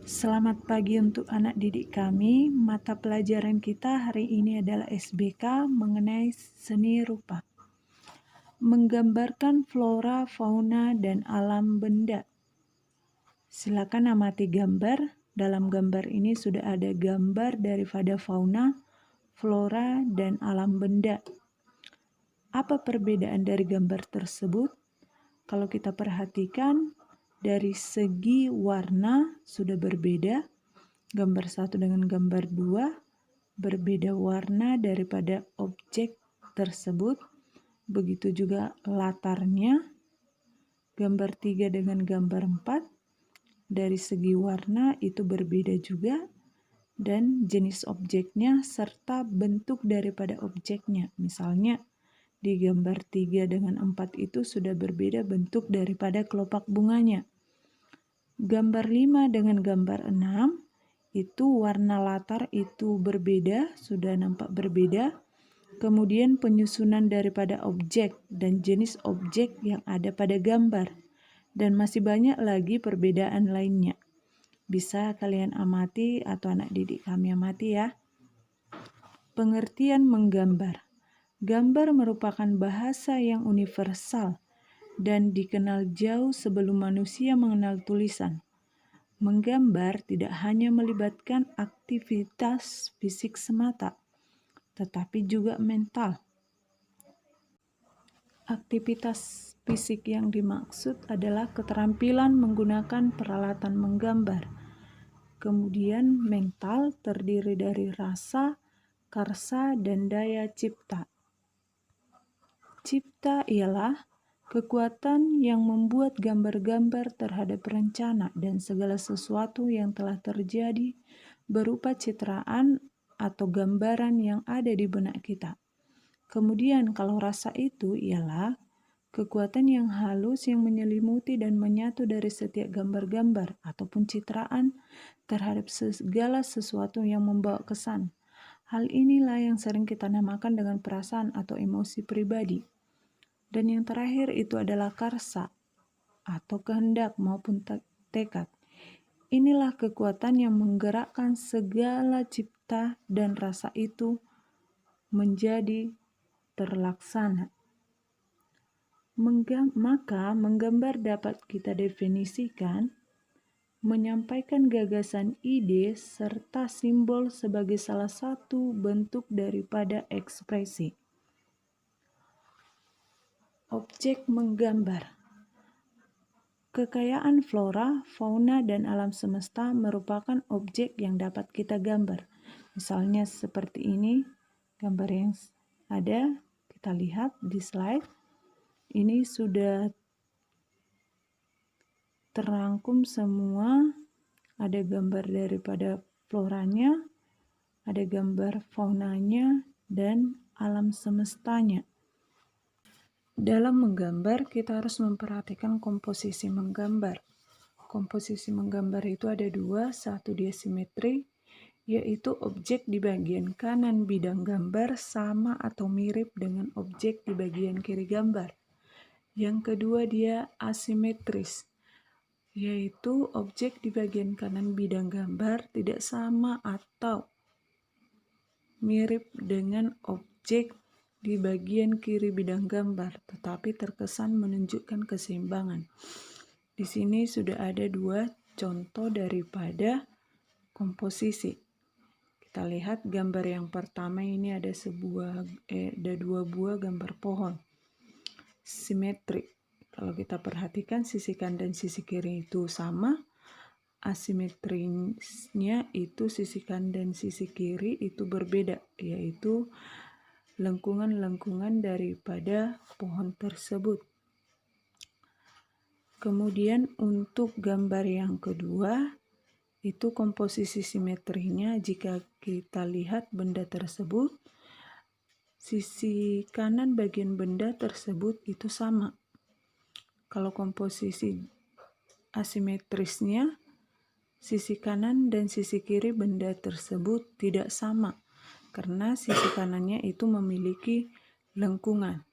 Selamat pagi untuk anak didik kami. Mata pelajaran kita hari ini adalah SBK mengenai seni rupa. Menggambarkan flora, fauna, dan alam benda. Silakan amati gambar. Dalam gambar ini sudah ada gambar daripada fauna, flora, dan alam benda. Apa perbedaan dari gambar tersebut? Kalau kita perhatikan, dari segi warna sudah berbeda. Gambar 1 dengan gambar 2 berbeda warna daripada objek tersebut. Begitu juga latarnya. Gambar 3 dengan gambar 4 dari segi warna itu berbeda juga. Dan jenis objeknya serta bentuk daripada objeknya. Misalnya di gambar 3 dengan 4 itu sudah berbeda bentuk daripada kelopak bunganya. Gambar 5 dengan gambar 6 itu warna latar itu berbeda, sudah nampak berbeda. Kemudian penyusunan daripada objek dan jenis objek yang ada pada gambar. Dan masih banyak lagi perbedaan lainnya. Bisa kalian amati atau anak didik kami amati ya. Pengertian menggambar. Gambar merupakan bahasa yang universal dan dikenal jauh sebelum manusia mengenal tulisan. Menggambar tidak hanya melibatkan aktivitas fisik semata, tetapi juga mental. Aktivitas fisik yang dimaksud adalah keterampilan menggunakan peralatan menggambar. Kemudian mental terdiri dari rasa, karsa, dan daya cipta. Cipta ialah kekuatan yang membuat gambar-gambar terhadap rencana dan segala sesuatu yang telah terjadi berupa citraan atau gambaran yang ada di benak kita. Kemudian kalau rasa itu ialah kekuatan yang halus yang menyelimuti dan menyatu dari setiap gambar-gambar ataupun citraan terhadap segala sesuatu yang membawa kesan. Hal inilah yang sering kita namakan dengan perasaan atau emosi pribadi. Dan yang terakhir itu adalah karsa atau kehendak maupun tekad. Inilah kekuatan yang menggerakkan segala cipta dan rasa itu menjadi terlaksana. Maka menggambar dapat kita definisikan menyampaikan gagasan, ide, serta simbol sebagai salah satu bentuk daripada ekspresi. Objek menggambar. Kekayaan flora, fauna, dan alam semesta merupakan objek yang dapat kita gambar. Misalnya seperti ini, gambar yang ada, kita lihat di slide. Ini sudah terangkum semua, ada gambar daripada floranya, ada gambar faunanya, dan alam semestanya. Dalam menggambar, kita harus memperhatikan komposisi menggambar. Komposisi menggambar itu ada dua, satu dia simetri, yaitu objek di bagian kanan bidang gambar sama atau mirip dengan objek di bagian kiri gambar. Yang kedua dia asimetris, yaitu objek di bagian kanan bidang gambar tidak sama atau mirip dengan objek di bagian kiri bidang gambar, tetapi terkesan menunjukkan keseimbangan. Di sini sudah ada dua contoh daripada komposisi. Kita lihat gambar yang pertama ini ada dua buah gambar pohon. Simetri. Kalau kita perhatikan sisi kanan dan sisi kiri itu sama. Asimetrinya itu sisi kanan dan sisi kiri itu berbeda, yaitu lengkungan-lengkungan daripada pohon tersebut. Kemudian untuk gambar yang kedua, itu komposisi simetrinya jika kita lihat benda tersebut, sisi kanan bagian benda tersebut itu sama. Kalau komposisi asimetrisnya, sisi kanan dan sisi kiri benda tersebut tidak sama, karena sisi kanannya itu memiliki lengkungan.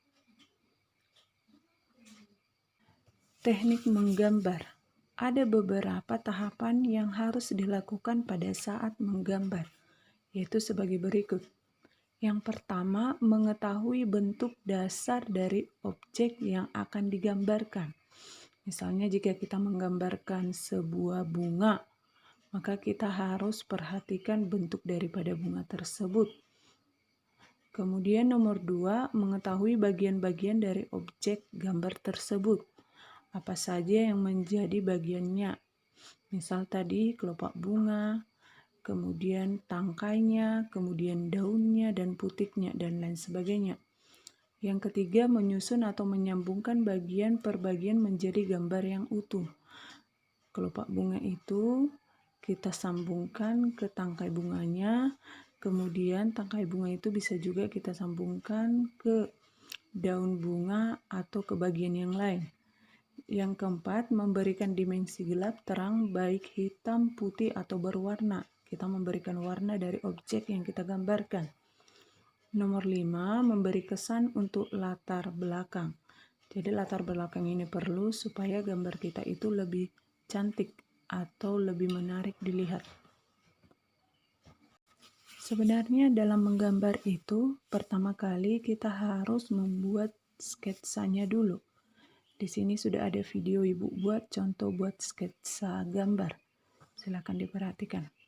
Teknik menggambar. ada beberapa tahapan yang harus dilakukan pada saat menggambar, yaitu sebagai berikut. Yang pertama, mengetahui bentuk dasar dari objek yang akan digambarkan. Misalnya jika kita menggambarkan sebuah bunga, maka kita harus perhatikan bentuk daripada bunga tersebut. Kemudian nomor 2, mengetahui bagian-bagian dari objek gambar tersebut. Apa saja yang menjadi bagiannya. Misal tadi kelopak bunga, kemudian tangkainya, kemudian daunnya dan putiknya, dan lain sebagainya. Yang ketiga, menyusun atau menyambungkan bagian per bagian menjadi gambar yang utuh. Kelopak bunga itu kita sambungkan ke tangkai bunganya, kemudian tangkai bunga itu bisa juga kita sambungkan ke daun bunga atau ke bagian yang lain. Yang keempat, memberikan dimensi gelap terang baik hitam, putih, atau berwarna. Kita memberikan warna dari objek yang kita gambarkan. Nomor 5, memberi kesan untuk latar belakang. Jadi latar belakang ini perlu supaya gambar kita itu lebih cantik atau lebih menarik dilihat. Sebenarnya dalam menggambar itu, pertama kali kita harus membuat sketsanya dulu. Di sini sudah ada video Ibu buat contoh buat sketsa gambar. Silakan diperhatikan.